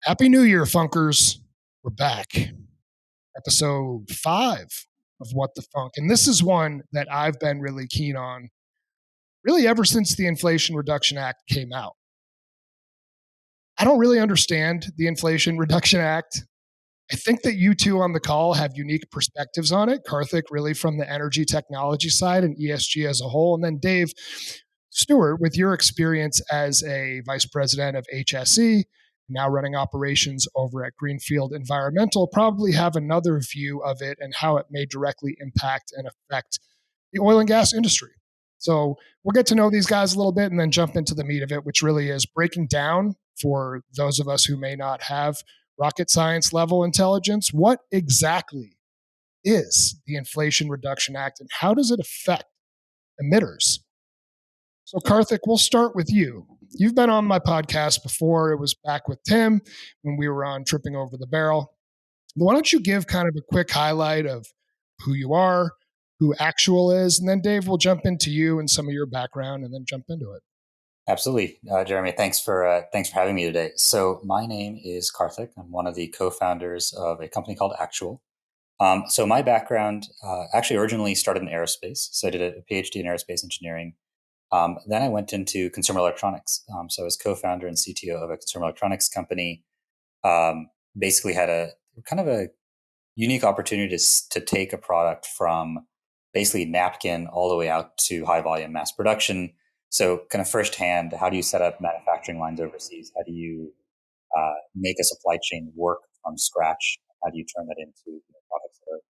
Happy New Year, Funkers. We're back. Episode 5 of What the Funk. And this is one that I've been really keen on, really ever since the Inflation Reduction Act came out. I don't really understand the Inflation Reduction Act. I think that you two on the call have unique perspectives on it. Karthik, really from the energy technology side and ESG as a whole. And then Dave, Stewart, with your experience as a vice president of HSE, now running operations over at Greenfield Environmental, probably have another view of it and how it may directly impact and affect the oil and gas industry. So we'll get to know these guys a little bit and then jump into the meat of it, which really is breaking down for those of us who may not have rocket science level intelligence. What exactly is the Inflation Reduction Act and how does it affect emitters? So, Karthik, we'll start with you. You've been on my podcast before. It was back with Tim when we were on Tripping Over the Barrel. But why don't you give kind of a quick highlight of who you are, who Actual is, and then Dave will jump into you and some of your background and then jump into it. Absolutely. Jeremy, thanks for having me today. So my name is Karthik. I'm one of the co-founders of a company called Actual. So my background actually originally started in aerospace. So I did a PhD in aerospace engineering. Then I went into consumer electronics. So I was co-founder and CTO of a consumer electronics company. Basically had a kind of a unique opportunity to take a product from basically napkin all the way out to high volume mass production. So kind of firsthand, how do you set up manufacturing lines overseas? How do you make a supply chain work from scratch? How do you turn that into products that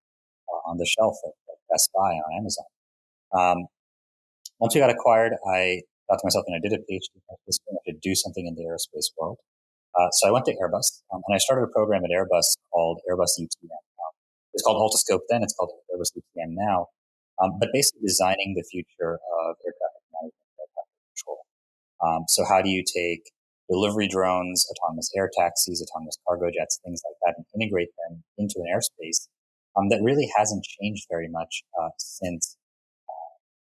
are on the shelf at Best Buy on Amazon? Once we got acquired, I thought to myself, I did a PhD at this point, I could do something in the aerospace world. So I went to Airbus, and I started a program at Airbus called Airbus UTM. It's called Altascope then, it's called Airbus UTM now. But basically designing the future of air traffic management, air traffic control. So how do you take delivery drones, autonomous air taxis, autonomous cargo jets, things like that, and integrate them into an airspace that really hasn't changed very much since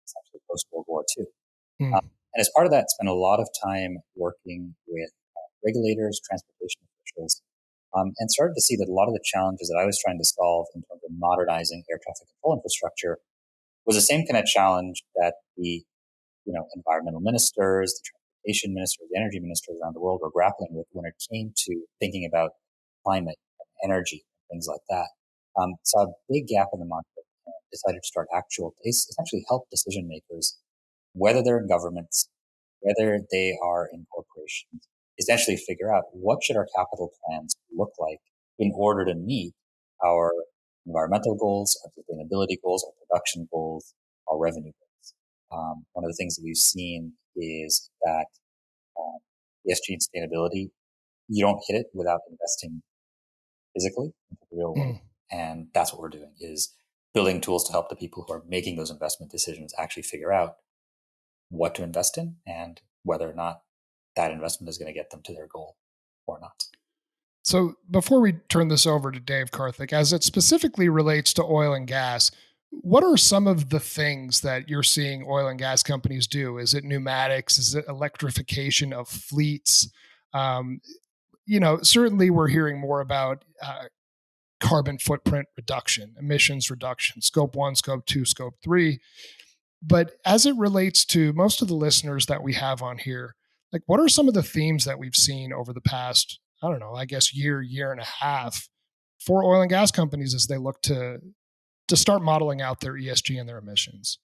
essentially post-World War II. And as part of that, spent a lot of time working with regulators, transportation officials, and started to see that a lot of the challenges that I was trying to solve in terms of modernizing air traffic control infrastructure was the same kind of challenge that the environmental ministers, the transportation ministers, the energy ministers around the world were grappling with when it came to thinking about climate, energy, things like that. Saw a big gap in the market and decided to start Actual to essentially help decision makers, whether they're in governments, whether they are in corporations, essentially figure out what should our capital plans look like in order to meet our environmental goals, our sustainability goals, our production goals, our revenue goals. One of the things that we've seen is that ESG and sustainability, you don't hit it without investing physically into the real world. And that's what we're doing, is building tools to help the people who are making those investment decisions actually figure out what to invest in and whether or not that investment is going to get them to their goal or not. So before we turn this over to Dave, Karthik, as it specifically relates to oil and gas, what are some of the things that you're seeing oil and gas companies do? Is it pneumatics? Is it electrification of fleets? Certainly we're hearing more about carbon footprint reduction, emissions reduction, scope 1, scope 2, scope 3. But as it relates to most of the listeners that we have on here, like what are some of the themes that we've seen over the past, I don't know, I guess year and a half for oil and gas companies as they look to start modeling out their ESG and their emissions?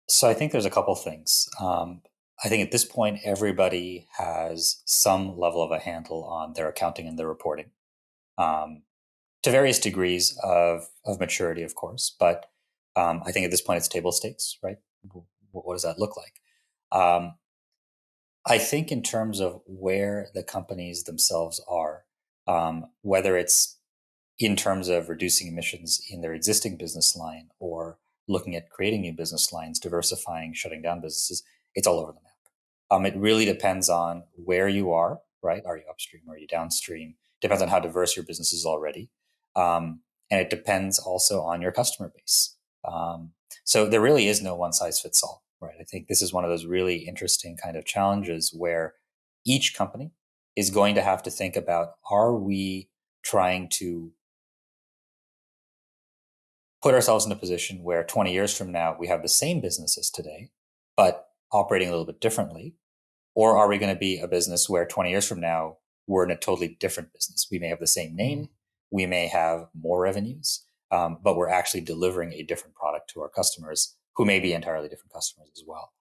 So I think there's a couple things. I think at this point, everybody has some level of a handle on their accounting and their reporting, to various degrees of maturity, of course. But I think at this point, it's table stakes, right? What does that look like? I think in terms of where the companies themselves are, whether it's in terms of reducing emissions in their existing business line or looking at creating new business lines, diversifying, shutting down businesses, it's all over the map. It really depends on where you are, right? Are you upstream? Are you downstream? Depends on how diverse your business is already. And it depends also on your customer base. So there really is no one size fits all, right? I think this is one of those really interesting kind of challenges where each company is going to have to think about, are we trying to put ourselves in a position where 20 years from now we have the same businesses today, but operating a little bit differently? Or are we going to be a business where 20 years from now, we're in a totally different business? We may have the same name, we may have more revenues, but we're actually delivering a different product to our customers who may be entirely different customers as well.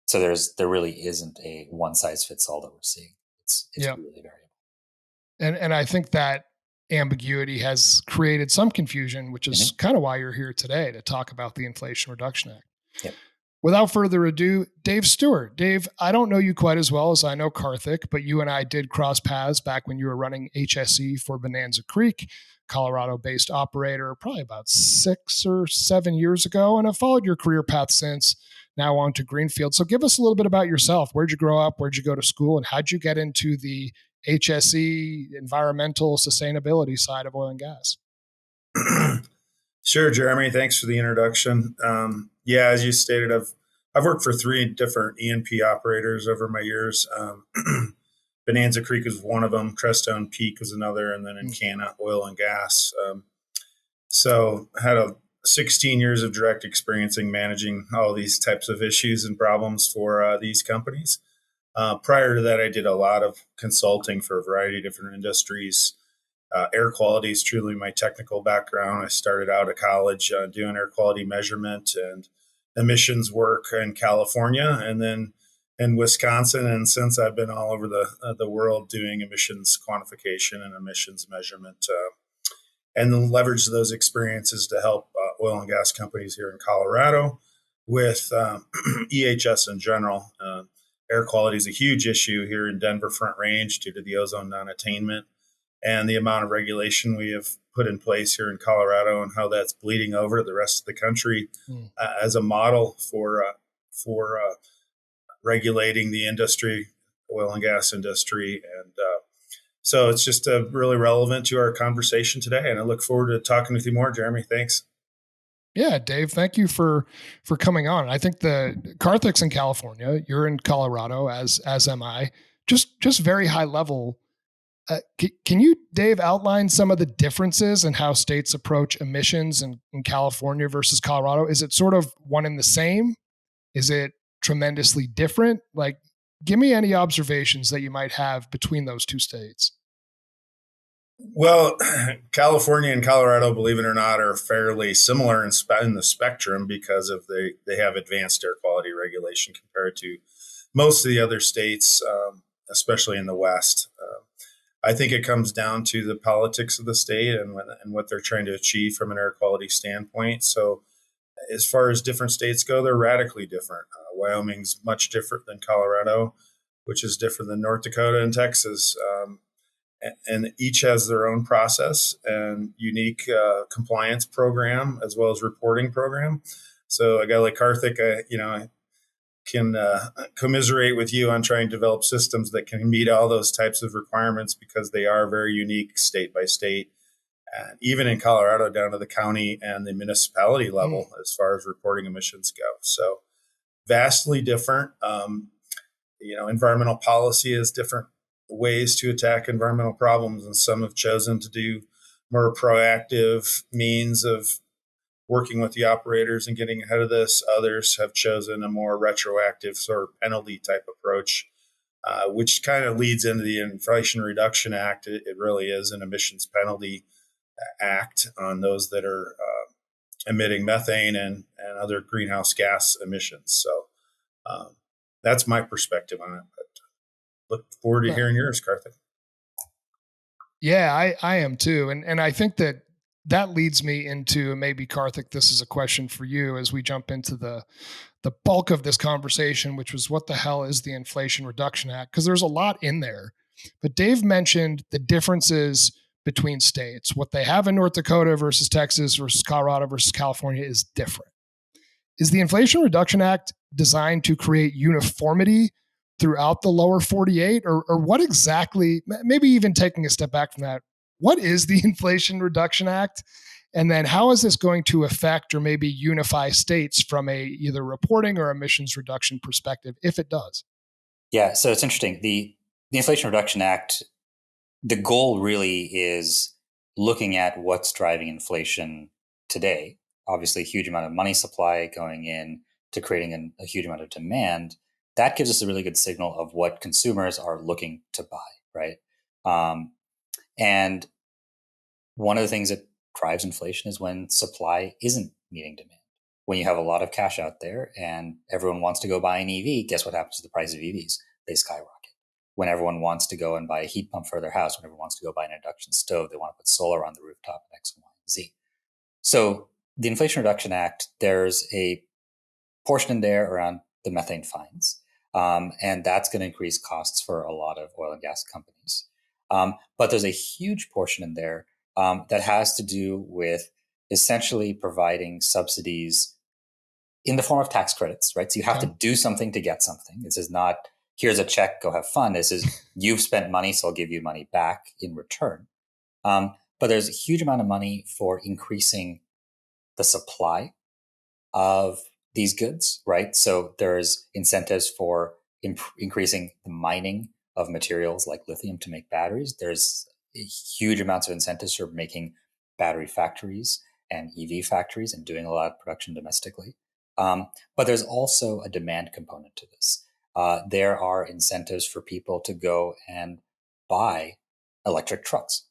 So there really isn't a one size fits all that we're seeing. It's really variable. And I think that ambiguity has created some confusion, which is kind of why you're here today, to talk about the Inflation Reduction Act. Yep. Without further ado, Dave Stewart. Dave, I don't know you quite as well as I know Karthik, but you and I did cross paths back when you were running HSE for Bonanza Creek, Colorado-based operator, probably about 6 or 7 years ago, and I've followed your career path since, now on to Greenfield. So give us a little bit about yourself. Where'd you grow up? Where'd you go to school? And how'd you get into the HSE environmental sustainability side of oil and gas? Sure, Jeremy. Thanks for the introduction. As you stated, I've worked for 3 different E&P operators over my years. Bonanza Creek is one of them. Crestone Peak was another, and then Encana Oil and Gas. So I had 16 years of direct experience in managing all these types of issues and problems for these companies. Prior to that, I did a lot of consulting for a variety of different industries. Air quality is truly my technical background. I started out of college doing air quality measurement and emissions work in California, and then in Wisconsin. And since I've been all over the world doing emissions quantification and emissions measurement, and then leverage those experiences to help oil and gas companies here in Colorado with EHS in general. Air quality is a huge issue here in Denver Front Range due to the ozone non-attainment and the amount of regulation we have put in place here in Colorado, and how that's bleeding over to the rest of the country as a model for regulating the industry, oil and gas industry. And so it's just really relevant to our conversation today. And I look forward to talking with you more, Jeremy. Thanks. Yeah, Dave, thank you for coming on. I think the Karthiks in California, you're in Colorado, as am I. Just very high level. Can you, Dave, outline some of the differences in how states approach emissions in California versus Colorado? Is it sort of one and the same? Is it tremendously different? Like, give me any observations that you might have between those two states. Well, California and Colorado, believe it or not, are fairly similar in the spectrum because of they have advanced air quality regulation compared to most of the other states, especially in the West. I think it comes down to the politics of the state and what they're trying to achieve from an air quality standpoint. So as far as different states go, they're radically different. Wyoming's much different than Colorado, which is different than North Dakota and Texas. And each has their own process and unique compliance program as well as reporting program. So a guy like Karthik, I can commiserate with you on trying to develop systems that can meet all those types of requirements, because they are very unique state by state, and even in Colorado down to the county and the municipality level as far as reporting emissions go. So vastly different. Environmental policy is different ways to attack environmental problems, and some have chosen to do more proactive means of working with the operators and getting ahead of this. Others have chosen a more retroactive sort of penalty type approach, which kind of leads into the Inflation Reduction Act. It really is an emissions penalty act on those that are emitting methane and other greenhouse gas emissions. So that's my perspective on it. Look forward to hearing yours, Karthik. Yeah, I am too. And I think that leads me into, maybe Karthik, this is a question for you as we jump into the bulk of this conversation, which was, what the hell is the Inflation Reduction Act? Because there's a lot in there. But Dave mentioned the differences between states. What they have in North Dakota versus Texas versus Colorado versus California is different. Is the Inflation Reduction Act designed to create uniformity throughout the lower 48, or what exactly, maybe even taking a step back from that, what is the Inflation Reduction Act? And then how is this going to affect or maybe unify states from a either reporting or emissions reduction perspective, if it does? Yeah, so it's interesting. the Inflation Reduction Act, the goal really is looking at what's driving inflation today. Obviously, a huge amount of money supply going in to creating a huge amount of demand. That gives us a really good signal of what consumers are looking to buy, right? And one of the things that drives inflation is when supply isn't meeting demand. When you have a lot of cash out there and everyone wants to go buy an EV, guess what happens to the price of EVs? They skyrocket. When everyone wants to go and buy a heat pump for their house, when everyone wants to go buy an induction stove, they want to put solar on the rooftop, X, Y, and Z. So the Inflation Reduction Act, there's a portion in there around the methane fines. And that's going to increase costs for a lot of oil and gas companies. But there's a huge portion in there that has to do with essentially providing subsidies in the form of tax credits, right? So you have to do something to get something. This is not, here's a check, go have fun. This is, you've spent money, so I'll give you money back in return. But there's a huge amount of money for increasing the supply of these goods, right? So there's incentives for increasing the mining of materials like lithium to make batteries. There's huge amounts of incentives for making battery factories and EV factories and doing a lot of production domestically. But there's also a demand component to this. There are incentives for people to go and buy electric trucks,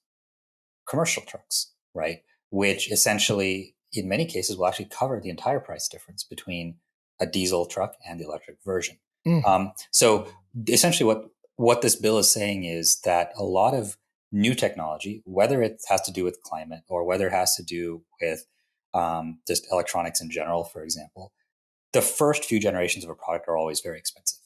commercial trucks, right? Which essentially, in many cases, will actually cover the entire price difference between a diesel truck and the electric version. So essentially what this bill is saying is that a lot of new technology, whether it has to do with climate or whether it has to do with just electronics in general, for example, the first few generations of a product are always very expensive.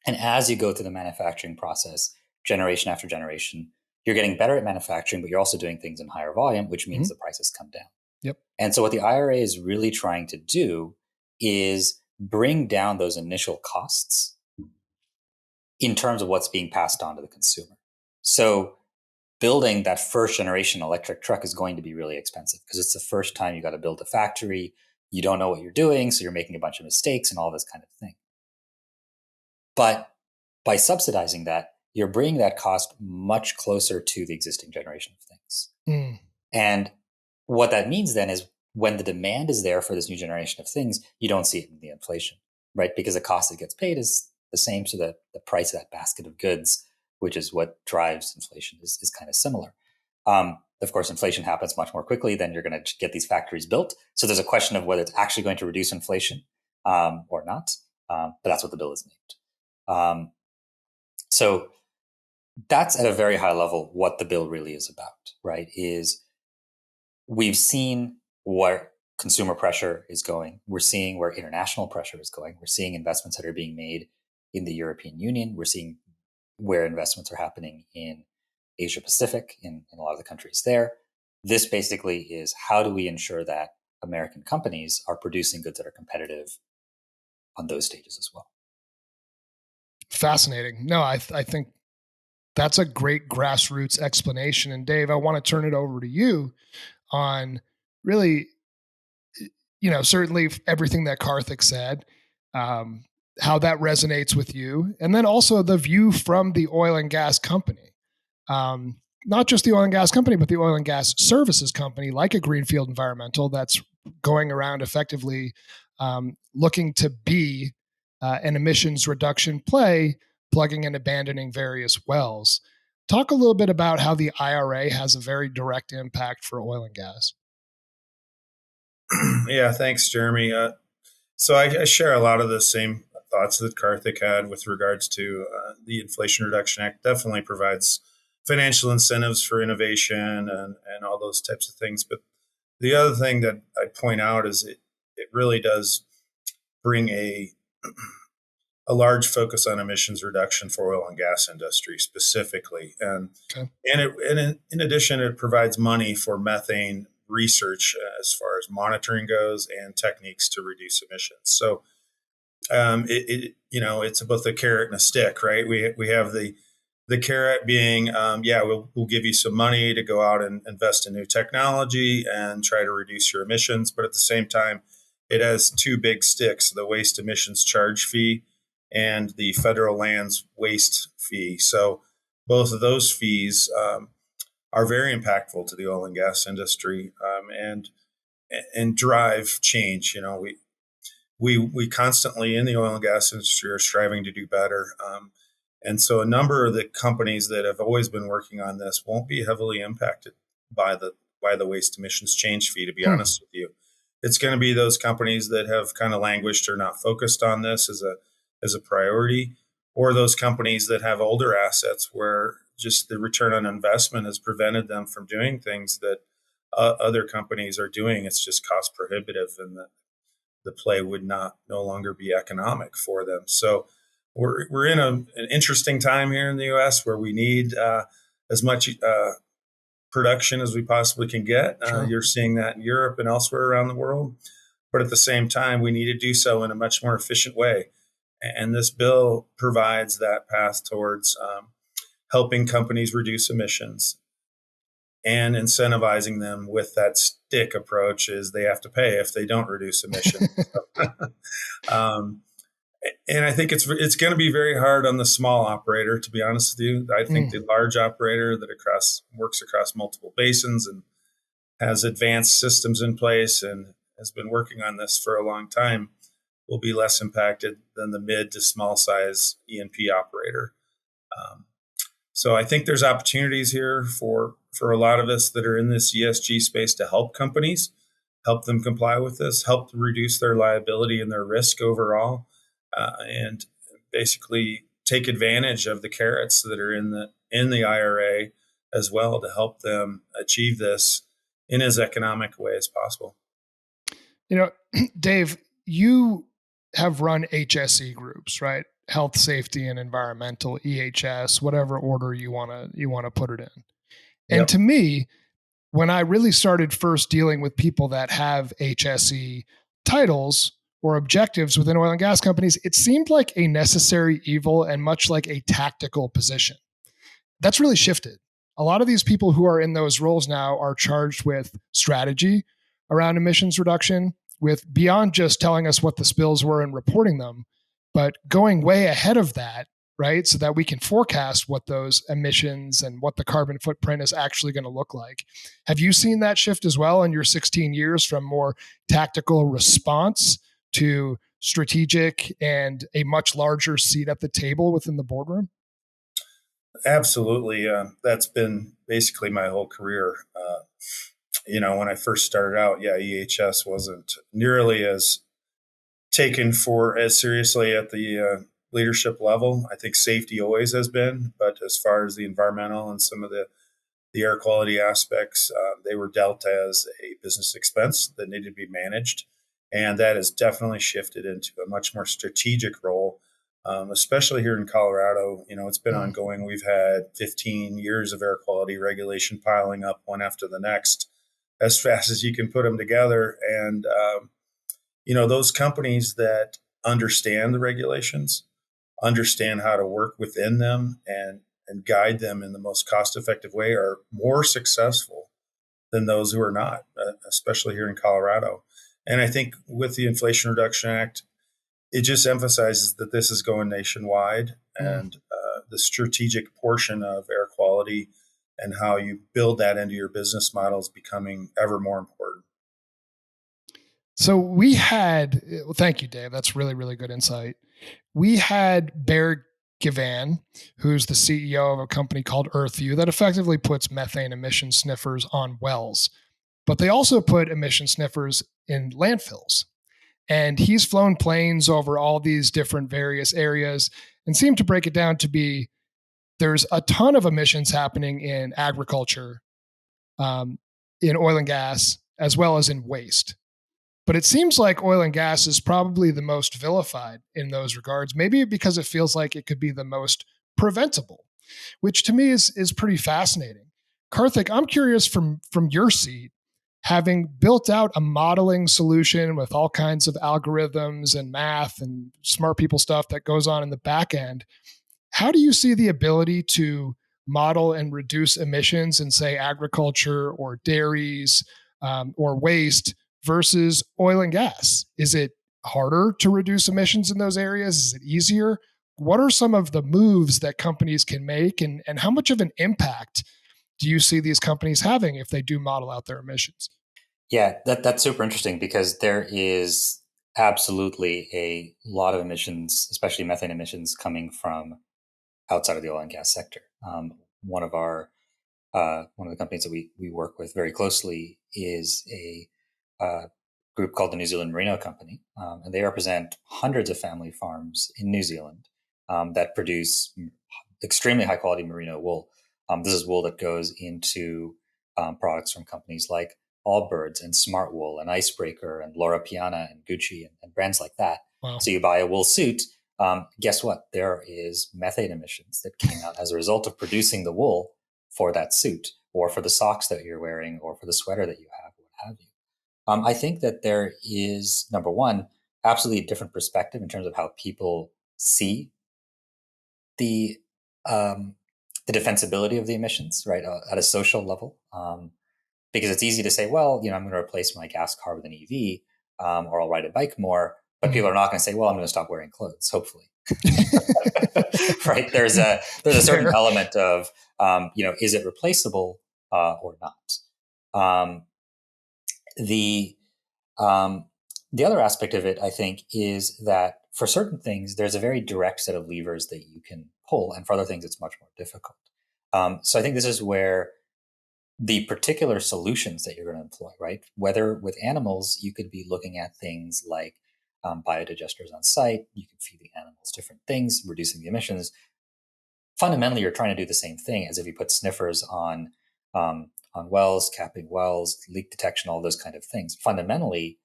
And as you go through the manufacturing process, generation after generation, you're getting better at manufacturing, but you're also doing things in higher volume, which means the prices come down. Yep. And so what the IRA is really trying to do is bring down those initial costs in terms of what's being passed on to the consumer. So building that first generation electric truck is going to be really expensive because it's the first time you got to build a factory. You don't know what you're doing, so you're making a bunch of mistakes and all this kind of thing. But by subsidizing that, you're bringing that cost much closer to the existing generation of things. And what that means then is when the demand is there for this new generation of things, you don't see it in the inflation, right? Because the cost that gets paid is the same. So the price of that basket of goods, which is what drives inflation, is kind of similar. Of course, inflation happens much more quickly than you're going to get these factories built. So there's a question of whether it's actually going to reduce inflation or not. But that's what the bill is named. So that's at a very high level what the bill really is about, right? Is we've seen where consumer pressure is going. We're seeing where international pressure is going. We're seeing investments that are being made in the European Union. We're seeing where investments are happening in Asia Pacific, in a lot of the countries there. This basically is how do we ensure that American companies are producing goods that are competitive on those stages as well. Fascinating. No, I think that's a great grassroots explanation. And Dave, I want to turn it over to you on really, certainly everything that Karthik said, how that resonates with you, and then also the view from the oil and gas company. Not just the oil and gas company, but the oil and gas services company, like a Greenfield Environmental, that's going around effectively looking to be an emissions reduction play, plugging and abandoning various wells. Talk a little bit about how the IRA has a very direct impact for oil and gas. Yeah, thanks, Jeremy. So I share a lot of the same thoughts that Karthik had with regards to the Inflation Reduction Act. Definitely provides financial incentives for innovation and all those types of things. But the other thing that I'd point out is it really does bring a large focus on emissions reduction for oil and gas industry specifically. And in addition, it provides money for methane research as far as monitoring goes and techniques to reduce emissions. So it's both a carrot and a stick, right? We have the carrot being, we'll give you some money to go out and invest in new technology and try to reduce your emissions. But at the same time, it has two big sticks: the waste emissions charge fee and the federal lands waste fee. So both of those fees are very impactful to the oil and gas industry, and drive change. We constantly in the oil and gas industry are striving to do better. And so a number of the companies that have always been working on this won't be heavily impacted by the waste emissions change fee, to be honest with you. It's going to be those companies that have kind of languished or not focused on this as a priority, or those companies that have older assets where just the return on investment has prevented them from doing things that other companies are doing. It's just cost prohibitive, and the play would no longer be economic for them. So we're in an interesting time here in the U.S. where we need as much production as we possibly can get. Sure. You're seeing that in Europe and elsewhere around the world. But at the same time, we need to do so in a much more efficient way. And this bill provides that path towards helping companies reduce emissions and incentivizing them with that stick approach is they have to pay if they don't reduce emissions. And I think it's going to be very hard on the small operator, to be honest with you. I think the large operator that works across multiple basins and has advanced systems in place and has been working on this for a long time will be less impacted than the mid to small size E&P operator. So I think there's opportunities here for a lot of us that are in this ESG space to help companies, help them comply with this, help to reduce their liability and their risk overall, and basically take advantage of the carrots that are in the IRA as well to help them achieve this in as economic a way as possible. Dave, you have run HSE groups, right? Health, safety, and environmental, EHS, whatever order you want to put it in. And Yep. to me, when I really started first dealing with people that have HSE titles or objectives within oil and gas companies, it seemed like a necessary evil and much like a tactical position. That's really shifted. A lot of these people who are in those roles now are charged with strategy around emissions reduction, with beyond just telling us what the spills were and reporting them, but going way ahead of that, right? So that we can forecast what those emissions and what the carbon footprint is actually going to look like. Have you seen that shift as well in your 16 years from more tactical response to strategic and a much larger seat at the table within the boardroom? Absolutely. That's been basically my whole career. When I first started out, EHS wasn't nearly as taken for as seriously at the leadership level. I think safety always has been, but as far as the environmental and some of the air quality aspects, they were dealt as a business expense that needed to be managed. And that has definitely shifted into a much more strategic role, especially here in Colorado. It's been ongoing. We've had 15 years of air quality regulation piling up one after the next as fast as you can put them together. And, those companies that understand the regulations, understand how to work within them and guide them in the most cost-effective way are more successful than those who are not, especially here in Colorado. And I think with the Inflation Reduction Act, it just emphasizes that this is going nationwide and the strategic portion of air quality and how you build that into your business model is becoming ever more important. So thank you, Dave. That's really, really good insight. We had Bear Givan, who's the CEO of a company called EarthView that effectively puts methane emission sniffers on wells, but they also put emission sniffers in landfills. And he's flown planes over all these different various areas and seemed to break it down to be there's a ton of emissions happening in agriculture, in oil and gas, as well as in waste. But it seems like oil and gas is probably the most vilified in those regards, maybe because it feels like it could be the most preventable, which to me is pretty fascinating. Karthik, I'm curious from your seat, having built out a modeling solution with all kinds of algorithms and math and smart people stuff that goes on in the back end, how do you see the ability to model and reduce emissions in, say, agriculture or dairies or waste versus oil and gas? Is it harder to reduce emissions in those areas? Is it easier? What are some of the moves that companies can make, and how much of an impact do you see these companies having if they do model out their emissions? Yeah, that's super interesting because there is absolutely a lot of emissions, especially methane emissions, coming from outside of the oil and gas sector. One of our one of the companies that we work with very closely is a group called the New Zealand Merino Company, and they represent hundreds of family farms in New Zealand that produce extremely high quality merino wool. This is wool that goes into products from companies like Allbirds and Smart Wool and Icebreaker and Laura Piana and Gucci and brands like that. Wow. So you buy a wool suit. Guess what? There is methane emissions that came out as a result of producing the wool for that suit, or for the socks that you're wearing, or for the sweater that you have, what have you. I think that there is, number one, absolutely a different perspective in terms of how people see the defensibility of the emissions, right, at a social level. Because it's easy to say, well, I'm going to replace my gas car with an EV, or I'll ride a bike more. But people are not going to say, well, I'm going to stop wearing clothes, hopefully. Right? There's a certain element of, is it replaceable or not? The other aspect of it, I think, is that for certain things, there's a very direct set of levers that you can pull, and for other things, it's much more difficult. So I think this is where the particular solutions that you're going to employ, right? Whether with animals, you could be looking at things like biodigesters on site. You can feed the animals different things, reducing the emissions. Fundamentally, you're trying to do the same thing as if you put sniffers on wells, capping wells, leak detection, all those kind of things. Fundamentally,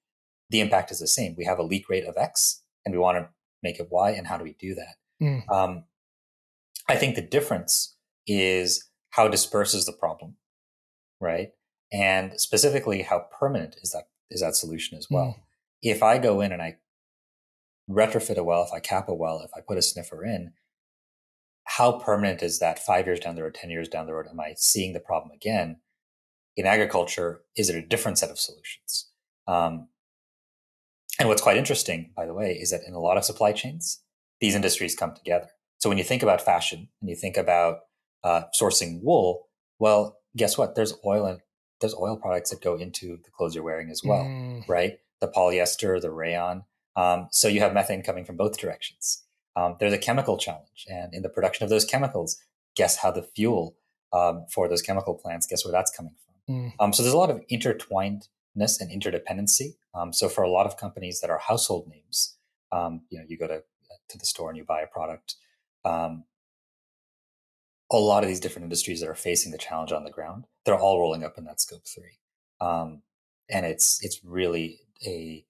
the impact is the same. We have a leak rate of X, and we want to make it Y. And how do we do that? I think the difference is how dispersed is the problem, right? And specifically, how permanent is that solution as well? If I go in and I retrofit a well, if I cap a well, if I put a sniffer in, how permanent is that 5 years down the road, 10 years down the road? Am I seeing the problem again? In agriculture, is it a different set of solutions? And what's quite interesting, by the way, is that in a lot of supply chains, these industries come together. So when you think about fashion and you think about sourcing wool, well, guess what? There's oil products that go into the clothes you're wearing as well, right? The polyester, the rayon. So you have methane coming from both directions. There's a chemical challenge, and in the production of those chemicals, guess how the fuel for those chemical plants, guess where that's coming from? So there's a lot of intertwinedness and interdependency. So for a lot of companies that are household names, you go to the store and you buy a product. A lot of these different industries that are facing the challenge on the ground, they're all rolling up in that scope 3. And it's really a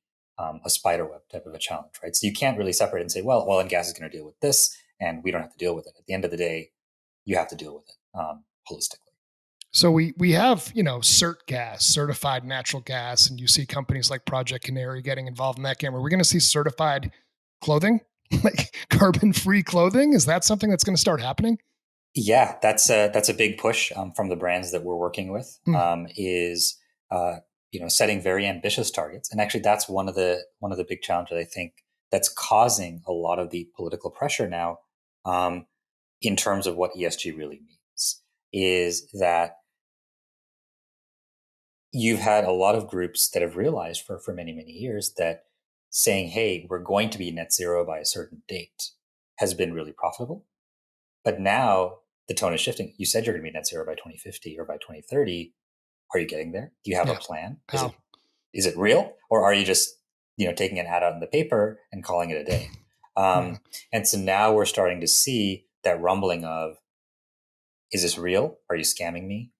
spider web type of a challenge, right? So you can't really separate and say, well, oil and gas is going to deal with this, and we don't have to deal with it. At the end of the day, you have to deal with it holistically. So we have, CERT gas, certified natural gas, and you see companies like Project Canary getting involved in that game. Are we going to see certified clothing, like carbon-free clothing? Is that something that's going to start happening? Yeah, that's a big push from the brands that we're working with. Is setting very ambitious targets, and actually that's one of the big challenges I think that's causing a lot of the political pressure now, in terms of what ESG really means, is that you've had a lot of groups that have realized for many, many years that saying, hey, we're going to be net zero by a certain date has been really profitable. But now the tone is shifting. You said you're going to be net zero by 2050 or by 2030. Are you getting there? Do you have a plan? Is it real? Or are you just, taking an ad out in the paper and calling it a day? And so now we're starting to see that rumbling of, is this real? Are you scamming me?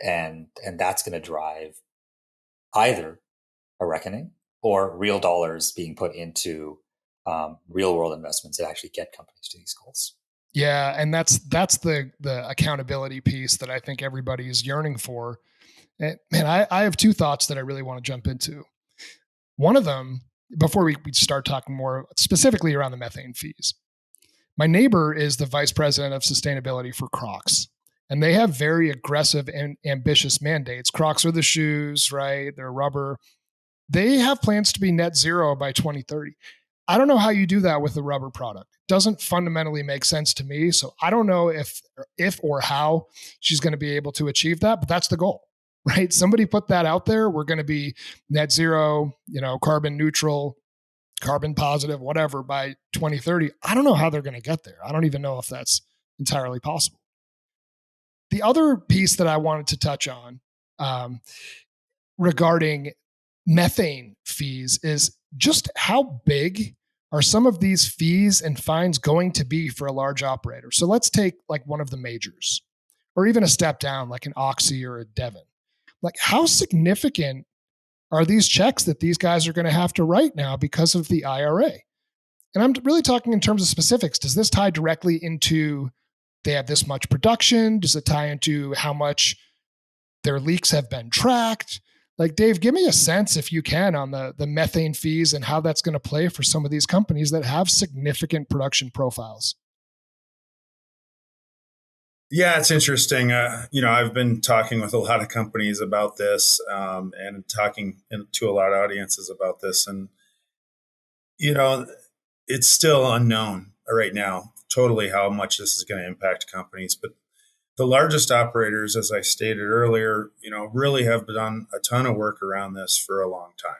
And that's going to drive either a reckoning or real dollars being put into real world investments that actually get companies to these goals. Yeah, and that's the accountability piece that I think everybody is yearning for. And man, I have two thoughts that I really want to jump into. One of them, before we start talking more specifically around the methane fees, my neighbor is the vice president of sustainability for Crocs, and they have very aggressive and ambitious mandates. Crocs are the shoes, right? They're rubber. They have plans to be net zero by 2030. I don't know how you do that with a rubber product. It doesn't fundamentally make sense to me. So I don't know if or how she's going to be able to achieve that, but that's the goal, right? Somebody put that out there. We're going to be net zero, carbon neutral, carbon positive, whatever, by 2030. I don't know how they're going to get there. I don't even know if that's entirely possible. The other piece that I wanted to touch on regarding methane fees is just how big are some of these fees and fines going to be for a large operator? So let's take like one of the majors, or even a step down like an Oxy or a Devon. Like, how significant are these checks that these guys are going to have to write now because of the IRA? And I'm really talking in terms of specifics. Does this tie directly into they have this much production? Does it tie into how much their leaks have been tracked? Like, Dave, give me a sense, if you can, on the methane fees and how that's going to play for some of these companies that have significant production profiles. Yeah, it's interesting. I've been talking with a lot of companies about this and talking to a lot of audiences about this. And, it's still unknown right now totally how much this is going to impact companies. But the largest operators, as I stated earlier, really have done a ton of work around this for a long time.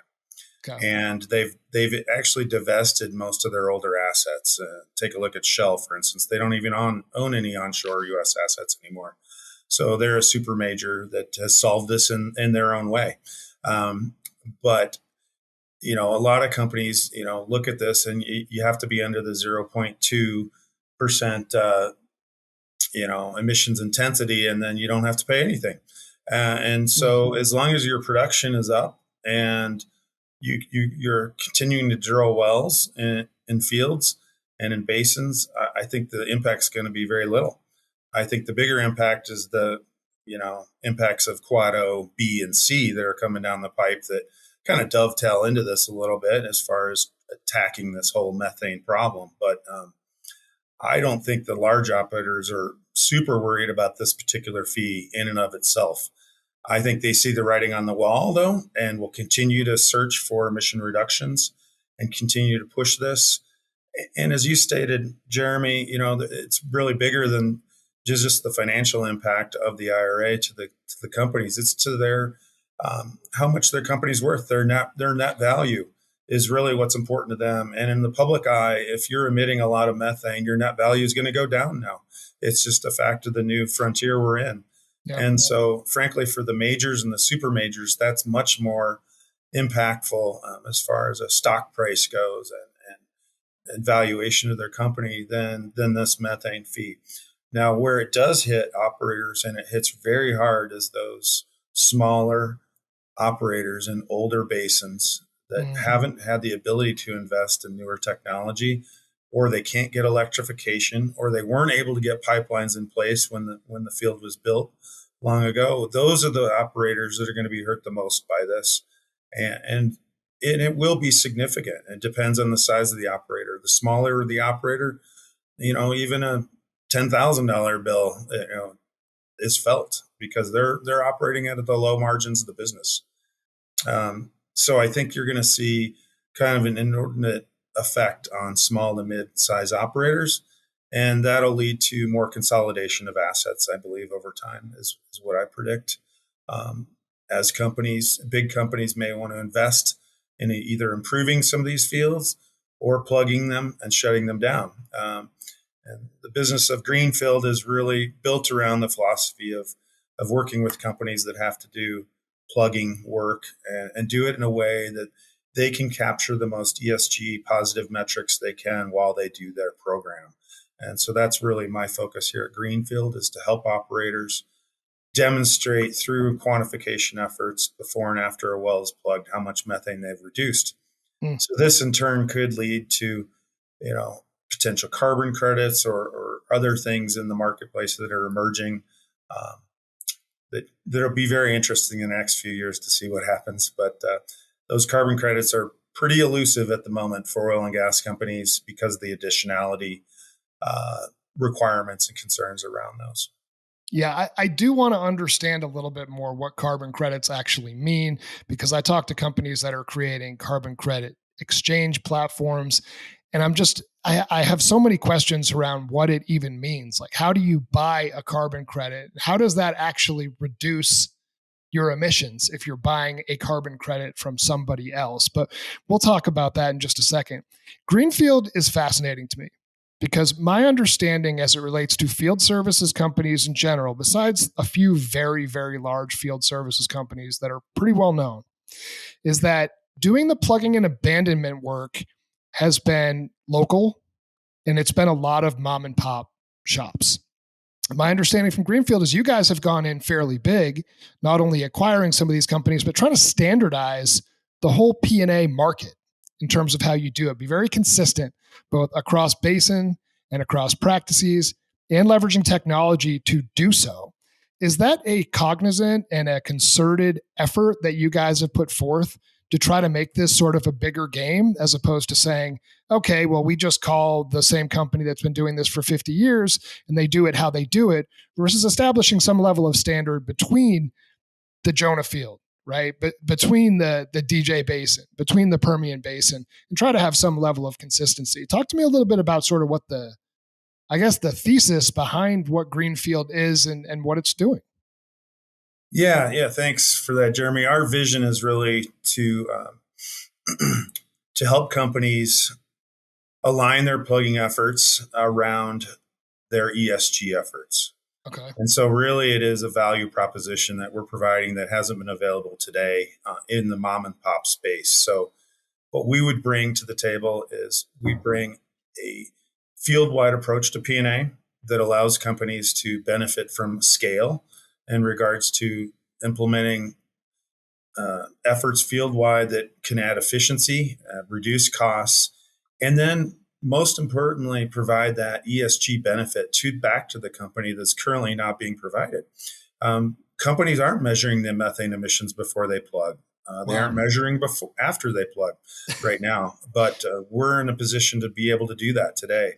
Okay. And they've actually divested most of their older assets. Take a look at Shell, for instance. They don't even own any onshore U.S. assets anymore. So they're a super major that has solved this in their own way. But a lot of companies, look at this and you have to be under the 0.2%, emissions intensity, and then you don't have to pay anything. And so as long as your production is up and you're continuing to drill wells in fields and in basins, I think the impact's going to be very little. I think the bigger impact is the, impacts of Quad O, B, and C that are coming down the pipe that kind of dovetail into this a little bit as far as attacking this whole methane problem. But I don't think the large operators are super worried about this particular fee in and of itself. I think they see the writing on the wall, though, and will continue to search for emission reductions and continue to push this. And as you stated, Jeremy, it's really bigger than just the financial impact of the IRA to the companies. It's to their how much their company's worth. Their net value is really what's important to them. And in the public eye, if you're emitting a lot of methane, your net value is going to go down now. It's just a fact of the new frontier we're in. Yeah. And so, frankly, for the majors and the super majors, that's much more impactful as far as a stock price goes and valuation of their company than this methane fee. Now, where it does hit operators, and it hits very hard, is those smaller operators in older basins that haven't had the ability to invest in newer technology, or they can't get electrification, or they weren't able to get pipelines in place when the field was built long ago. Those are the operators that are going to be hurt the most by this. And it will be significant. It depends on the size of the operator. The smaller the operator, even a $10,000 bill, is felt because they're operating at the low margins of the business. So I think you're going to see kind of an inordinate effect on small to mid-size operators, and that'll lead to more consolidation of assets, I believe, over time is what I predict. As big companies may want to invest in either improving some of these fields or plugging them and shutting them down. And the business of Greenfield is really built around the philosophy of working with companies that have to do plugging work and do it in a way that they can capture the most ESG positive metrics they can while they do their program. And so that's really my focus here at Greenfield, is to help operators demonstrate through quantification efforts before and after a well is plugged how much methane they've reduced. So this in turn could lead to, potential carbon credits or other things in the marketplace that are emerging that'll be very interesting in the next few years to see what happens. But those carbon credits are pretty elusive at the moment for oil and gas companies because of the additionality requirements and concerns around those. Yeah, I do want to understand a little bit more what carbon credits actually mean, because I talk to companies that are creating carbon credit exchange platforms. And I have so many questions around what it even means. Like, how do you buy a carbon credit? How does that actually reduce your emissions if you're buying a carbon credit from somebody else? But we'll talk about that in just a second. Greenfield is fascinating to me because my understanding as it relates to field services companies in general, besides a few very, very large field services companies that are pretty well known, is that doing the plugging and abandonment work has been local, and it's been a lot of mom and pop shops. My understanding from Greenfield is you guys have gone in fairly big, not only acquiring some of these companies, but trying to standardize the whole P&A market in terms of how you do it. Be very consistent, both across basin and across practices, and leveraging technology to do so. Is that a cognizant and a concerted effort that you guys have put forth to try to make this sort of a bigger game, as opposed to saying, okay, well, we just call the same company that's been doing this for 50 years and they do it how they do it, versus establishing some level of standard between the Jonah Field, right? But between the DJ Basin, between the Permian Basin, and try to have some level of consistency. Talk to me a little bit about sort of what the thesis behind what Greenfield is and what it's doing. Yeah. Thanks for that, Jeremy. Our vision is really to to help companies align their plugging efforts around their ESG efforts. Okay. And so really it is a value proposition that we're providing that hasn't been available today in the mom and pop space. So what we would bring to the table is we bring a field-wide approach to P&A that allows companies to benefit from scale in regards to implementing efforts field-wide that can add efficiency, reduce costs, and then most importantly, provide that ESG benefit back to the company that's currently not being provided. Companies aren't measuring the methane emissions before they plug. They aren't measuring after they plug right now, but we're in a position to be able to do that today.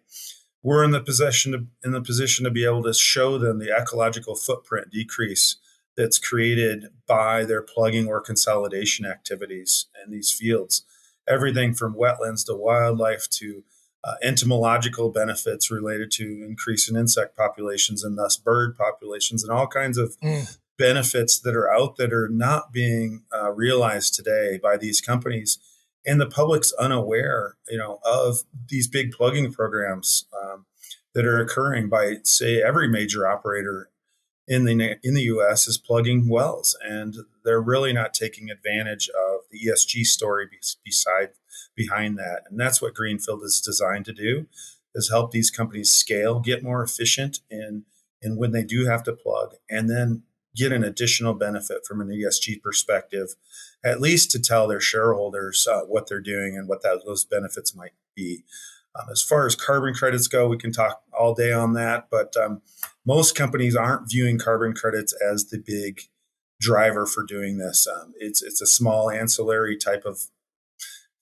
We're in the position to be able to show them the ecological footprint decrease that's created by their plugging or consolidation activities in these fields. Everything from wetlands to wildlife to entomological benefits related to increase in insect populations and thus bird populations and all kinds of benefits that are out that are not being realized today by these companies. And the public's unaware, of these big plugging programs that are occurring by, say, every major operator in the U.S. is plugging wells, and they're really not taking advantage of the ESG story behind that. And that's what Greenfield is designed to do, is help these companies scale, get more efficient in when they do have to plug, and then get an additional benefit from an ESG perspective, at least to tell their shareholders what they're doing and what those benefits might be. As far as carbon credits go, we can talk all day on that, but most companies aren't viewing carbon credits as the big driver for doing this. It's a small ancillary type of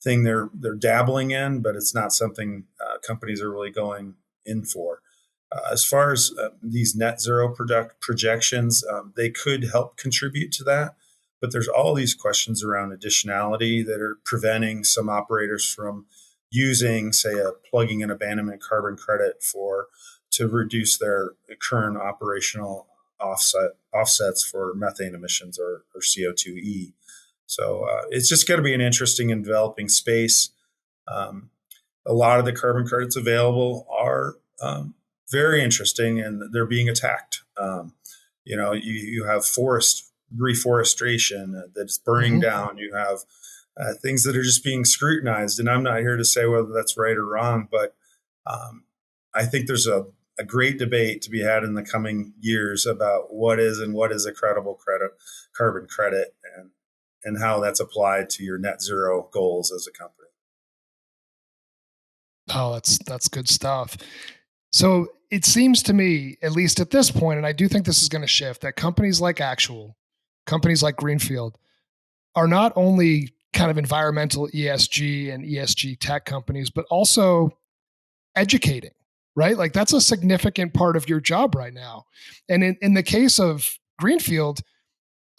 thing they're dabbling in, but it's not something companies are really going in for. As far as these net zero projections, they could help contribute to that, but there's all these questions around additionality that are preventing some operators from using, say, a plugging and abandonment carbon credit to reduce their current operational offsets for methane emissions or CO2e. So it's just going to be an interesting and developing space. A lot of the carbon credits available are very interesting, and they're being attacked. You have forest reforestation that's burning down. You have things that are just being scrutinized. And I'm not here to say whether that's right or wrong, but I think there's a great debate to be had in the coming years about what is a credible carbon credit and how that's applied to your net zero goals as a company. Oh, that's good stuff. So it seems to me, at least at this point, and I do think this is going to shift, that companies like companies like Greenfield are not only kind of environmental ESG and ESG tech companies, but also educating, right? Like that's a significant part of your job right now. And in the case of Greenfield,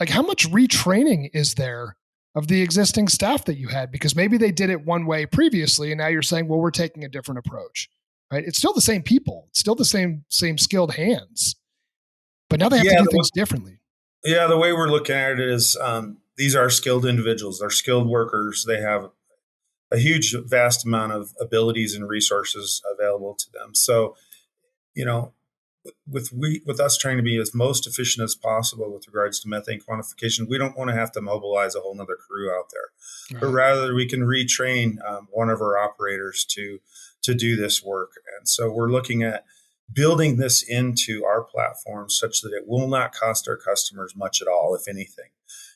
like how much retraining is there of the existing staff that you had? Because maybe they did it one way previously, and now you're saying, well, we're taking a different approach, right? It's still the same people, it's still the same skilled hands, but now they have to do things differently. Yeah, the way we're looking at it is these are skilled individuals. They're skilled workers. They have a huge, vast amount of abilities and resources available to them. So, you know, with us trying to be as most efficient as possible with regards to methane quantification, we don't want to have to mobilize a whole nother crew out there, but rather we can retrain one of our operators to do this work. And so we're looking at building this into our platform such that it will not cost our customers much at all, if anything.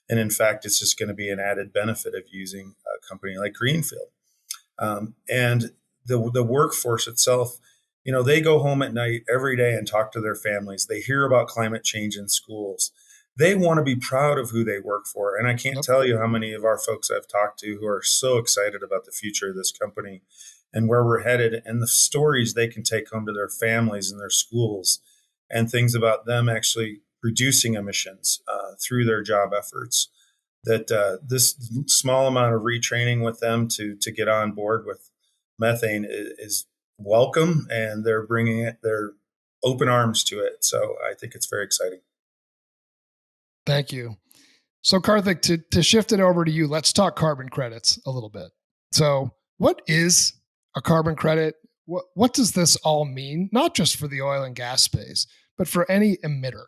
And in fact, it's just going to be an added benefit of using a company like Greenfield. And the workforce itself, they go home at night every day and talk to their families. They hear about climate change in schools. They want to be proud of who they work for. And I can't tell you how many of our folks I've talked to who are so excited about the future of this company and where we're headed and the stories they can take home to their families and their schools and things about them actually reducing emissions through their job efforts. That this small amount of retraining with them to get on board with methane is welcome, and they're bringing it, they're open arms to it. So I think it's very exciting. Thank you. So Karthik, to shift it over to you, let's talk carbon credits a little bit. So what is a carbon credit? What does this all mean? Not just for the oil and gas space, but for any emitter?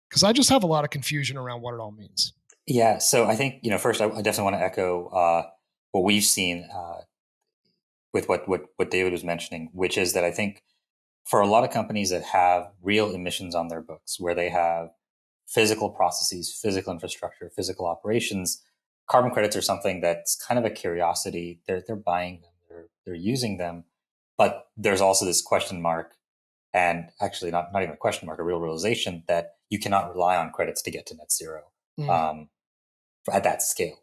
Because I just have a lot of confusion around what it all means. Yeah. So I think, first I definitely want to echo what we've seen with what David was mentioning, which is that I think for a lot of companies that have real emissions on their books, where they have physical processes, physical infrastructure, physical operations, carbon credits are something that's kind of a curiosity. They're buying them, they're using them, but there's also this question mark, and actually not even a question mark, a real realization that you cannot rely on credits to get to net zero at that scale.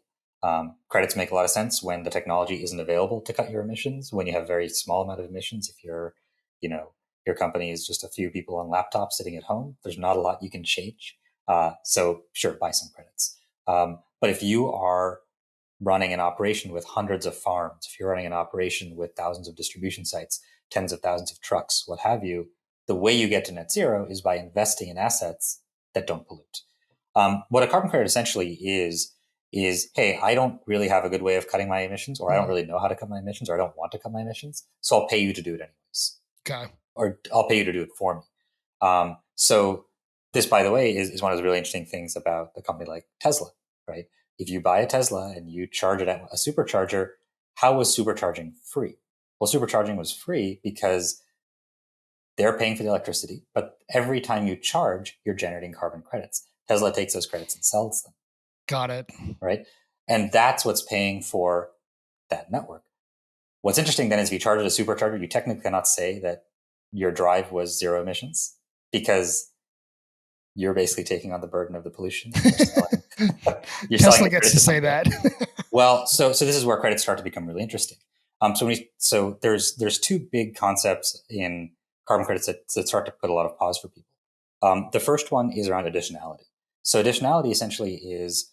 Credits make a lot of sense when the technology isn't available to cut your emissions, when you have very small amount of emissions. If you're, your company is just a few people on laptops sitting at home, there's not a lot you can change. So sure, buy some credits. But if you are running an operation with hundreds of farms, if you're running an operation with thousands of distribution sites, tens of thousands of trucks, what have you, the way you get to net zero is by investing in assets that don't pollute. What a carbon credit essentially is, hey, I don't really have a good way of cutting my emissions, or I don't really know how to cut my emissions, or I don't want to cut my emissions, so I'll pay you to do it anyways. Okay. Or I'll pay you to do it for me. So this, by the way, is one of the really interesting things about a company like Tesla, right? If you buy a Tesla and you charge it at a supercharger, how was supercharging free? Well, supercharging was free because they're paying for the electricity, but every time you charge, you're generating carbon credits. Tesla takes those credits and sells them. Got it. Right? And that's what's paying for that network. What's interesting then is if you charge at a supercharger, you technically cannot say that your drive was zero emissions because you're basically taking on the burden of the pollution. Tesla gets to say that. Well, so this is where credits start to become really interesting. So there's two big concepts in carbon credits that start to put a lot of pause for people. The first one is around additionality. So additionality essentially is,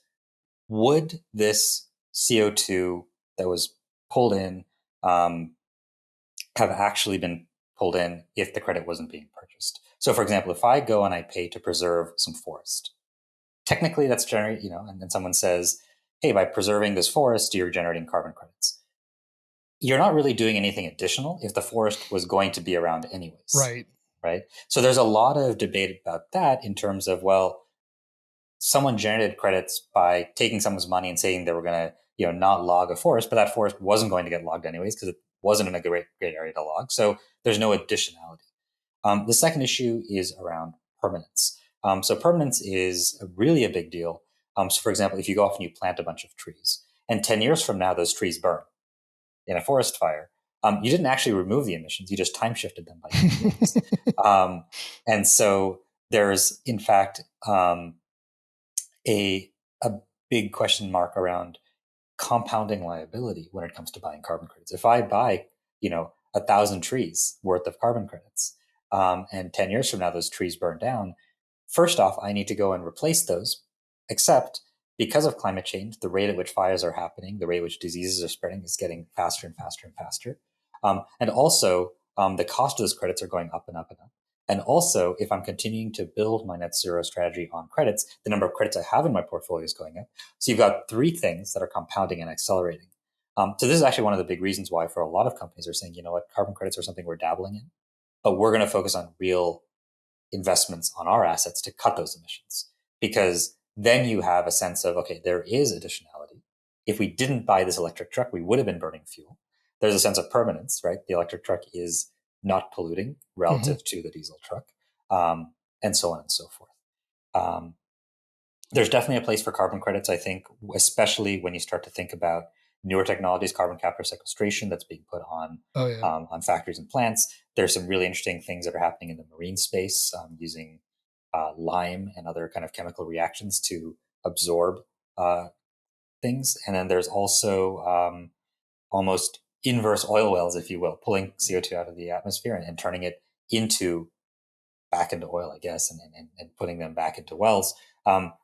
would this CO2 that was pulled in have actually been pulled in if the credit wasn't being purchased? So for example, if I go and I pay to preserve some forest, technically that's generated, and then someone says, hey, by preserving this forest, you're generating carbon credits. You're not really doing anything additional if the forest was going to be around anyways. Right. So there's a lot of debate about that in terms of, well, someone generated credits by taking someone's money and saying they were going to, not log a forest, but that forest wasn't going to get logged anyways because it wasn't in a great area to log. So there's no additionality. The second issue is around permanence. So permanence is really a big deal. So for example, if you go off and you plant a bunch of trees and 10 years from now, those trees burn in a forest fire, you didn't actually remove the emissions. You just time shifted them by 10 years. And so there's, in fact, a big question mark around compounding liability when it comes to buying carbon credits. If I buy, 1,000 trees worth of carbon credits. And 10 years from now, those trees burn down. First off, I need to go and replace those, except because of climate change, the rate at which fires are happening, the rate at which diseases are spreading is getting faster and faster and faster. And also, the cost of those credits are going up and up and up. And also, if I'm continuing to build my net zero strategy on credits, the number of credits I have in my portfolio is going up. So you've got three things that are compounding and accelerating. So this is actually one of the big reasons why for a lot of companies are saying, you know what, carbon credits are something we're dabbling in, but we're going to focus on real investments on our assets to cut those emissions. Because then you have a sense of, okay, there is additionality. If we didn't buy this electric truck, we would have been burning fuel. There's a sense of permanence, right? The electric truck is not polluting relative to the diesel truck, and so on and so forth. There's definitely a place for carbon credits, I think, especially when you start to think about newer technologies, carbon capture sequestration that's being put on on factories and plants. There's some really interesting things that are happening in the marine space using lime and other kind of chemical reactions to absorb things. And then there's also almost inverse oil wells, if you will, pulling CO2 out of the atmosphere and turning it back into oil, I guess, and putting them back into wells.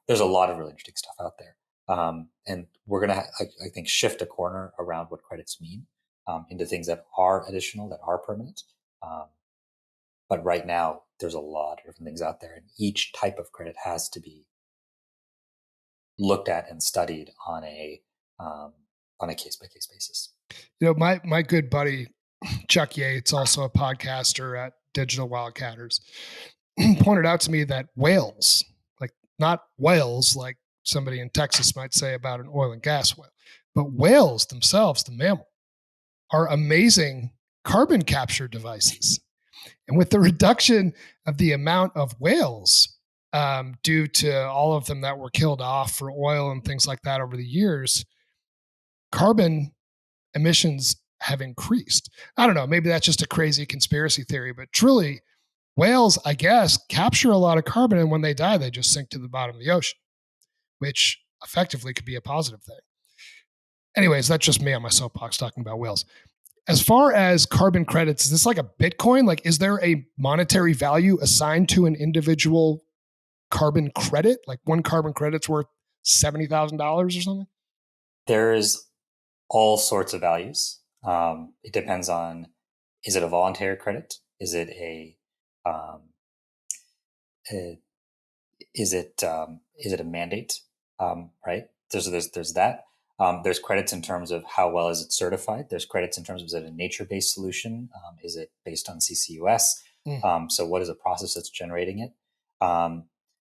There's a lot of really interesting stuff out there. And we're going to, I think, shift a corner around what credits mean into things that are additional, that are permanent. But right now, there's a lot of different things out there, and each type of credit has to be looked at and studied on a case-by-case basis. You know, my good buddy, Chuck Yates, also a podcaster at Digital Wildcatters, pointed out to me that whales, like not whales like somebody in Texas might say about an oil and gas whale, but whales themselves, the mammal, are amazing carbon capture devices. And with the reduction of the amount of whales due to all of them that were killed off for oil and things like that over the years, carbon emissions have increased. I don't know, maybe that's just a crazy conspiracy theory, but truly, whales, I guess, capture a lot of carbon, and when they die, they just sink to the bottom of the ocean, which effectively could be a positive thing. Anyways, that's just me on my soapbox talking about whales. As far as carbon credits, is this like a Bitcoin? Like, is there a monetary value assigned to an individual carbon credit? Like one carbon credit's worth $70,000 or something? There's all sorts of values. It depends on, is it a voluntary credit? Is it is it a mandate? Right? There's that. There's credits in terms of how well is it certified. There's credits in terms of, is it a nature-based solution? Is it based on CCUS? So what is the process that's generating it?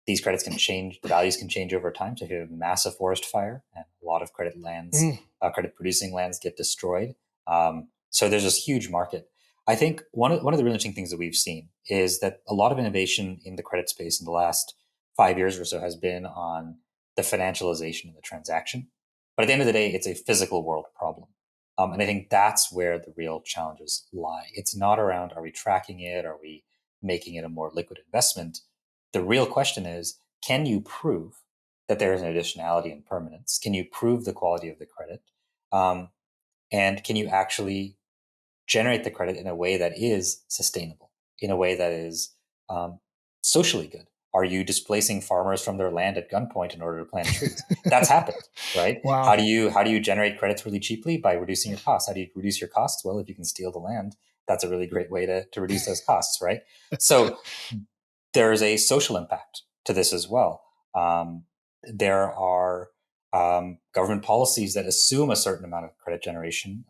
These credits can change, the values can change over time. So if you have a massive forest fire and a lot of credit lands, credit producing lands get destroyed. So there's this huge market. I think one of the really interesting things that we've seen is that a lot of innovation in the credit space in the last 5 years or so has been on the financialization of the transaction. But at the end of the day, it's a physical world problem. And I think that's where the real challenges lie. It's not around, are we tracking it? Are we making it a more liquid investment? The real question is, can you prove that there is an additionality and permanence? Can you prove the quality of the credit? And can you actually generate the credit in a way that is sustainable, in a way that is socially good? Are you displacing farmers from their land at gunpoint in order to plant trees? That's happened, right? Wow. How do you generate credits really cheaply? By reducing your costs. How do you reduce your costs? Well, if you can steal the land, that's a really great way to reduce those costs, right? So there is a social impact to this as well. There are government policies that assume a certain amount of credit generation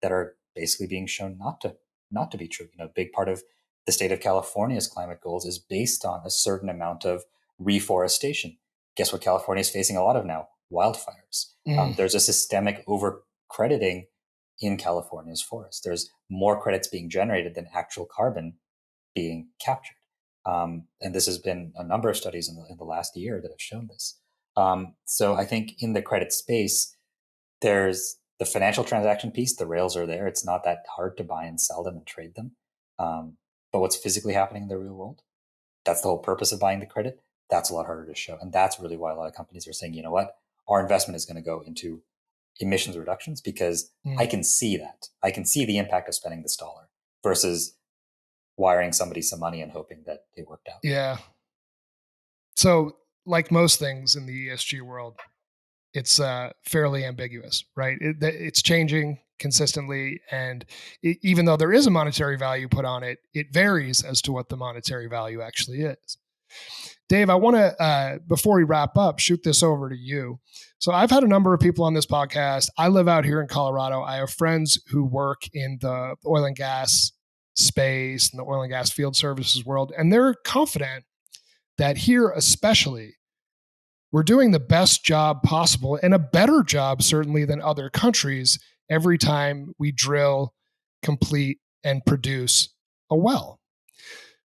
that are basically being shown not to be true. You know, a big part of the state of California's climate goals is based on a certain amount of reforestation. Guess what California is facing a lot of now? Wildfires. There's a systemic over-crediting in California's forests. There's more credits being generated than actual carbon being captured. And this has been a number of studies in the last year that have shown this. So I think in the credit space, there's the financial transaction piece. The rails are there. It's not that hard to buy and sell them and trade them. But what's physically happening in the real world, that's the whole purpose of buying the credit. That's a lot harder to show. And that's really why a lot of companies are saying, you know what, our investment is going to go into emissions reductions because I can see that. I can see the impact of spending this dollar versus wiring somebody some money and hoping that it worked out. Yeah. So, like most things in the ESG world, it's fairly ambiguous, right? It's changing consistently, and even though there is a monetary value put on it, it varies as to what the monetary value actually is. Dave, I want to, before we wrap up, shoot this over to you. So I've had a number of people on this podcast. I live out here in Colorado. I have friends who work in the oil and gas space and the oil and gas field services world, and they're confident that here especially, we're doing the best job possible and a better job certainly than other countries every time we drill, complete, and produce a well.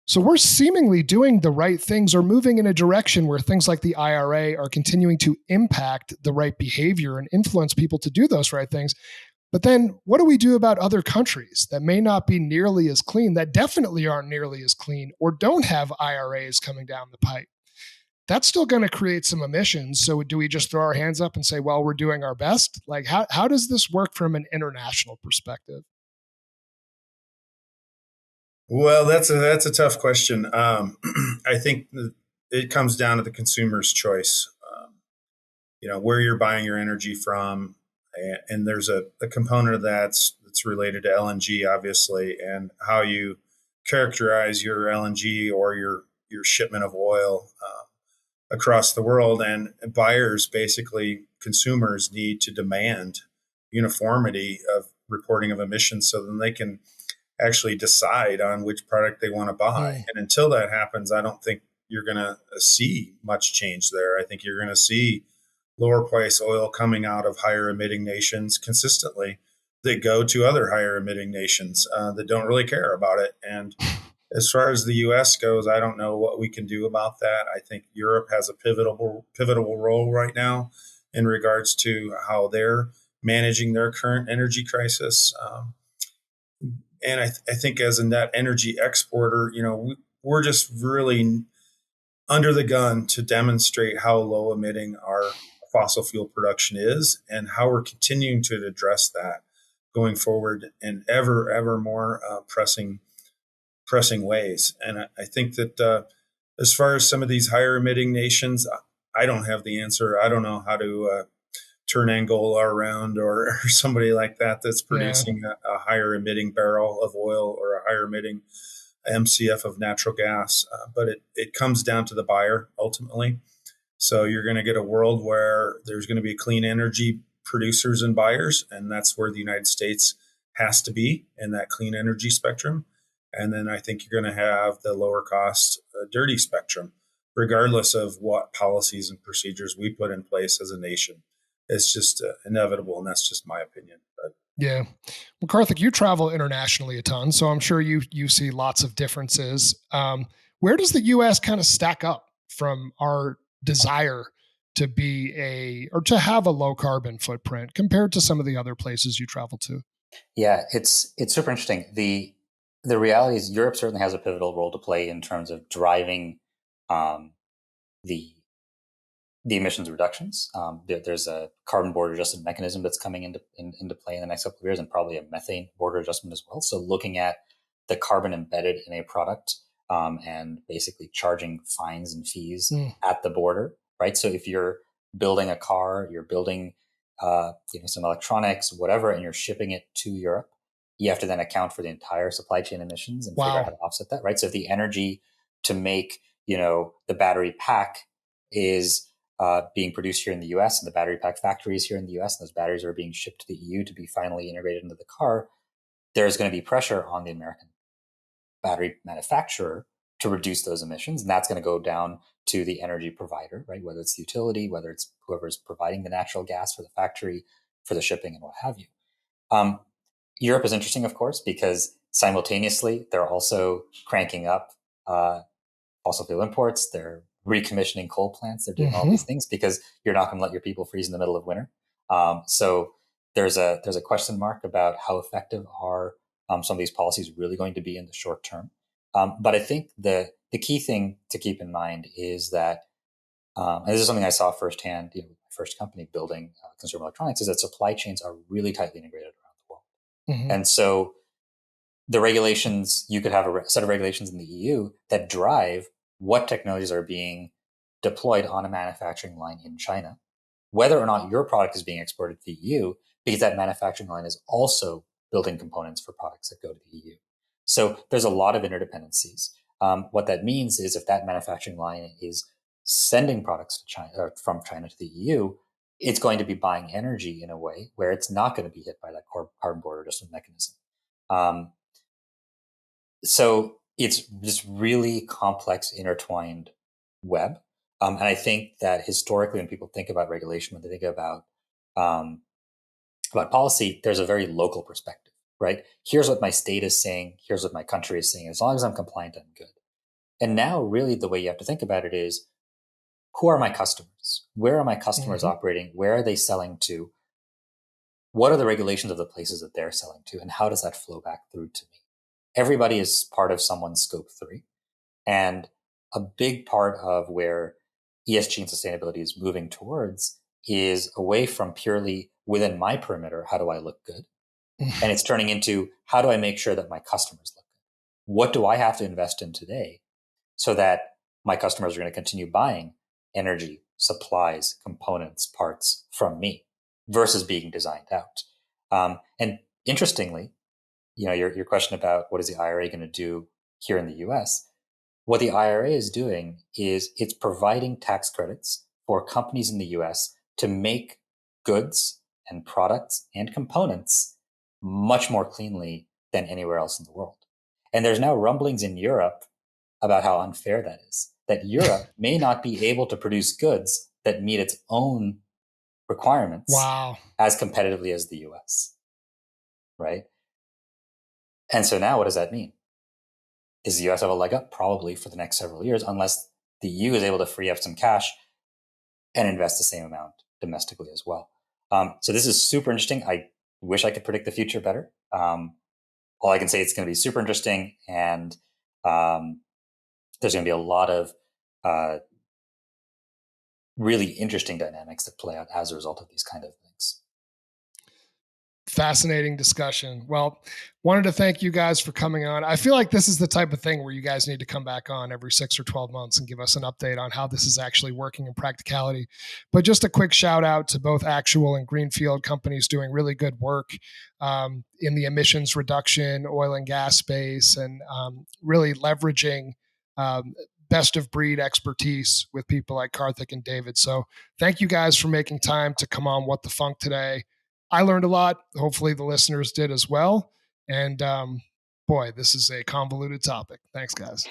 So we're seemingly doing the right things or moving in a direction where things like the IRA are continuing to impact the right behavior and influence people to do those right things. But then what do we do about other countries that may not be nearly as clean, that definitely aren't nearly as clean, or don't have IRAs coming down the pipe? That's still going to create some emissions. So do we just throw our hands up and say, well, we're doing our best? Like, how does this work from an international perspective? Well, that's a tough question. I think it comes down to the consumer's choice. Where you're buying your energy from, and there's a component of that's related to LNG, obviously, and how you characterize your LNG or your shipment of oil across the world. And buyers, basically consumers, need to demand uniformity of reporting of emissions so then they can actually decide on which product they want to buy. And until that happens, I don't think you're going to see much change there. I think you're going to see lower price oil coming out of higher emitting nations consistently that go to other higher emitting nations that don't really care about it. And as far as the U.S. goes, I don't know what we can do about that. I think Europe has a pivotal role right now in regards to how they're managing their current energy crisis. And I think as a net energy exporter, we're just really under the gun to demonstrate how low emitting our fossil fuel production is and how we're continuing to address that going forward in ever more pressing ways. And I think that as far as some of these higher emitting nations, I don't have the answer. I don't know how to turn Angola around or somebody like that that's producing a higher emitting barrel of oil or a higher emitting MCF of natural gas. But it comes down to the buyer ultimately. So you're going to get a world where there's going to be clean energy producers and buyers, and that's where the United States has to be in that clean energy spectrum. And then I think you're going to have the lower cost dirty spectrum, regardless of what policies and procedures we put in place as a nation. It's just inevitable, and that's just my opinion. But yeah. Well, Karthik, you travel internationally a ton, so I'm sure you see lots of differences. Where does the U.S. kind of stack up from our desire to be or to have a low carbon footprint compared to some of the other places you travel to? Yeah, it's super interesting. The reality is Europe certainly has a pivotal role to play in terms of driving the emissions reductions. There's a carbon border adjustment mechanism that's coming into play in the next couple of years, and probably a methane border adjustment as well. So looking at the carbon embedded in a product and basically charging fines and fees at the border, right? So if you're building a car, you're building some electronics, whatever, and you're shipping it to Europe, you have to then account for the entire supply chain emissions and figure out how to offset that, right? So if the energy to make, the battery pack is being produced here in the US and the battery pack factories here in the US, and those batteries are being shipped to the EU to be finally integrated into the car, there's going to be pressure on the American battery manufacturer to reduce those emissions. And that's going to go down to the energy provider, right? Whether it's the utility, whether it's whoever's providing the natural gas for the factory, for the shipping and what have you. Europe is interesting, of course, because simultaneously they're also cranking up fossil fuel imports. They're recommissioning coal plants. They're doing all these things because you're not going to let your people freeze in the middle of winter. So there's a question mark about how effective are some of these policies really going to be in the short term. But I think the key thing to keep in mind is that, and this is something I saw firsthand. first company building consumer electronics, is that supply chains are really tightly integrated around the world. Mm-hmm. And so the regulations, you could have a set of regulations in the EU that drive what technologies are being deployed on a manufacturing line in China, whether or not your product is being exported to the EU, because that manufacturing line is also building components for products that go to the EU. So there's a lot of interdependencies. What that means is if that manufacturing line is sending products to China, or from China to the EU, it's going to be buying energy in a way where it's not going to be hit by that carbon border adjustment mechanism. So it's this really complex, intertwined web. And I think that historically, when people think about regulation, when they think about policy, there's a very local perspective, right? Here's what my state is saying. Here's what my country is saying. As long as I'm compliant, I'm good. And now really the way you have to think about it is, who are my customers? Where are my customers operating? Where are they selling to? What are the regulations of the places that they're selling to? And how does that flow back through to me? Everybody is part of someone's scope 3. And a big part of where ESG and sustainability is moving towards is away from purely within my perimeter, how do I look good? And it's turning into, how do I make sure that my customers look good? What do I have to invest in today so that my customers are going to continue buying energy, supplies, components, parts from me versus being designed out? And interestingly, your question about what is the IRA going to do here in the US, what the IRA is doing is it's providing tax credits for companies in the US to make goods and products and components much more cleanly than anywhere else in the world. And there's now rumblings in Europe about how unfair that is, that Europe may not be able to produce goods that meet its own requirements as competitively as the US, right? And so now what does that mean? Does the US have a leg up? Probably for the next several years, unless the EU is able to free up some cash and invest the same amount domestically as well. So this is super interesting. I wish I could predict the future better. All I can say, it's going to be super interesting, and there's going to be a lot of really interesting dynamics that play out as a result of these kind of things. Fascinating discussion. Well, wanted to thank you guys for coming on. I feel like this is the type of thing where you guys need to come back on every 6 or 12 months and give us an update on how this is actually working in practicality. But just a quick shout out to both Actual and Greenfield, companies doing really good work in the emissions reduction, oil and gas space, and really leveraging best of breed expertise with people like Karthik and David. So thank you guys for making time to come on What the Funk today. I learned a lot. Hopefully the listeners did as well. And boy, this is a convoluted topic. Thanks, guys.